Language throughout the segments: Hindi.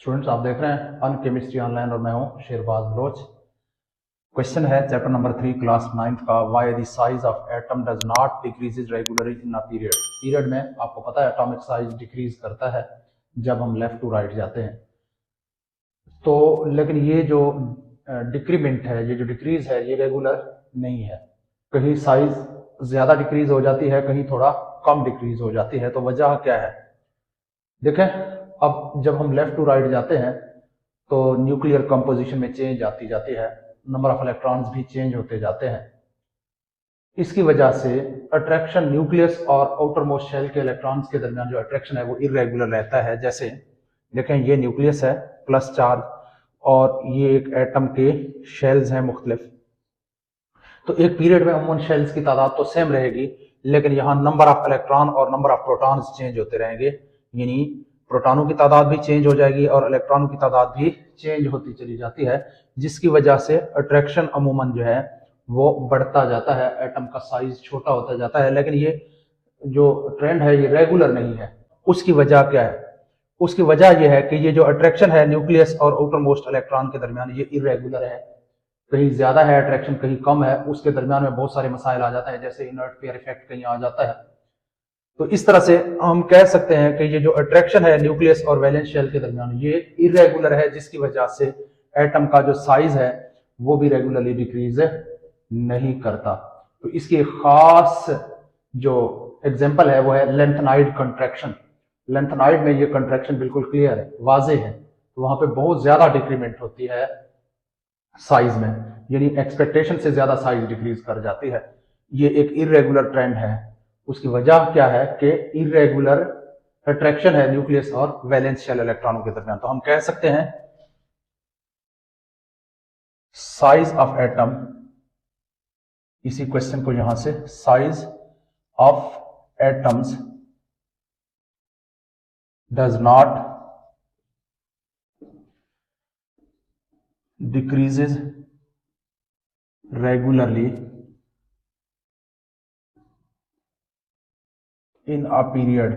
स्टूडेंट्स, आप देख रहे हैं अन केमिस्ट्री ऑनलाइन और मैं हूं शेरबाज बलोच। क्वेश्चन है चैप्टर नंबर 3 क्लास 9th का, why the size of atom does not decreases regularly in a period. Period में आपको पता है एटॉमिक साइज डिक्रीज करता है जब हम लेफ्ट टू राइट जाते हैं। तो लेकिन ये जो डिक्रीमेंट है, ये जो डिक्रीज है, ये रेगुलर नहीं है। कहीं साइज ज्यादा डिक्रीज हो जाती है, कहीं थोड़ा कम डिक्रीज हो जाती है। तो वजह क्या है? देखें, अब जब हम लेफ्ट टू राइट जाते हैं तो न्यूक्लियर कंपोजिशन में चेंज आती जाती है, नंबर ऑफ इलेक्ट्रॉन्स भी चेंज होते जाते हैं। इसकी वजह से अट्रैक्शन न्यूक्लियस और आउटर मोस्ट शेल के इलेक्ट्रॉन्स के दरमियान जो अट्रैक्शन है वो इरेगुलर रहता है। जैसे देखें, ये न्यूक्लियस है प्लस चार्ज और ये एक एटम के शेल्स हैं मुख्तलिफ। तो एक पीरियड में अमूमन शेल्स की तादाद तो सेम रहेगी, लेकिन यहाँ नंबर ऑफ इलेक्ट्रॉन और नंबर ऑफ प्रोटॉन्स चेंज होते रहेंगे, यानी प्रोटॉनों की तादाद भी चेंज हो जाएगी और इलेक्ट्रॉनों की तादाद भी चेंज होती चली जाती है, जिसकी वजह से अट्रैक्शन अमूमन जो है वो बढ़ता जाता है, एटम का साइज छोटा होता जाता है। लेकिन ये जो ट्रेंड है ये रेगुलर नहीं है। उसकी वजह क्या है? उसकी वजह यह है कि ये जो अट्रैक्शन है न्यूक्लियस और आउटर मोस्ट इलेक्ट्रॉन के दरमियान, ये इरेगुलर है। कहीं ज्यादा है अट्रैक्शन, कहीं कम है। उसके दरमियान में बहुत सारे मसाइल आ जाते हैं, जैसे इनर्ट पेयर इफेक्ट कहीं आ जाता है। तो इस तरह से हम कह सकते हैं कि ये जो अट्रैक्शन है न्यूक्लियस और वैलेंस शेल के दरमियान, ये इरेगुलर है, जिसकी वजह से एटम का जो साइज है वो भी रेगुलरली डिक्रीज नहीं करता। तो इसकी खास जो एग्जांपल है वो है लेंथेनाइड कंट्रैक्शन। लेंथेनाइड में ये कंट्रैक्शन बिल्कुल क्लियर है, वाजे है। तो वहां पे बहुत ज्यादा डिक्रीमेंट होती है साइज में, यानी एक्सपेक्टेशन से ज्यादा साइज डिक्रीज कर जाती है। ये एक इरेगुलर ट्रेंड है। उसकी वजह क्या है कि इरेगुलर अट्रैक्शन है न्यूक्लियस और वैलेंस शेल इलेक्ट्रॉनों के दरमियान। तो हम कह सकते हैं साइज ऑफ एटम, इसी क्वेश्चन को यहां से size of atoms does not decreases regularly in a period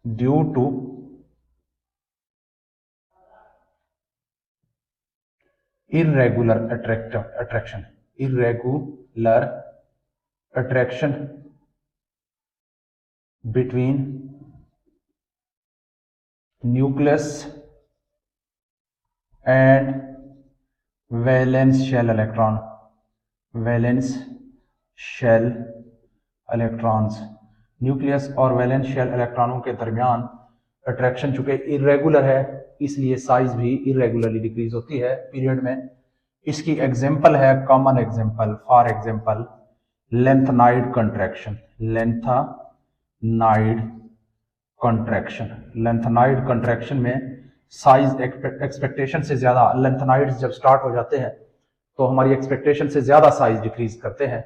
due to irregular attraction between nucleus and valence shell electrons. Nucleus और वैलेंस शेल इलेक्ट्रॉनों के दरमियान अट्रैक्शन चूंकि इरेगुलर है, इसलिए साइज भी इरेगुलरली डिक्रीज होती है पीरियड में। इसकी एग्जांपल है, common example, for example lanthanide contraction. Lanthanide contraction में साइज एक्सपेक्टेशन से ज्यादा, लेंथेनाइड्स जब स्टार्ट हो जाते हैं तो हमारी एक्सपेक्टेशन से ज्यादा साइज डिक्रीज करते हैं।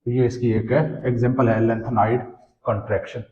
ये इसकी एक एग्जांपल है लेंथेनाइड कंट्रैक्शन।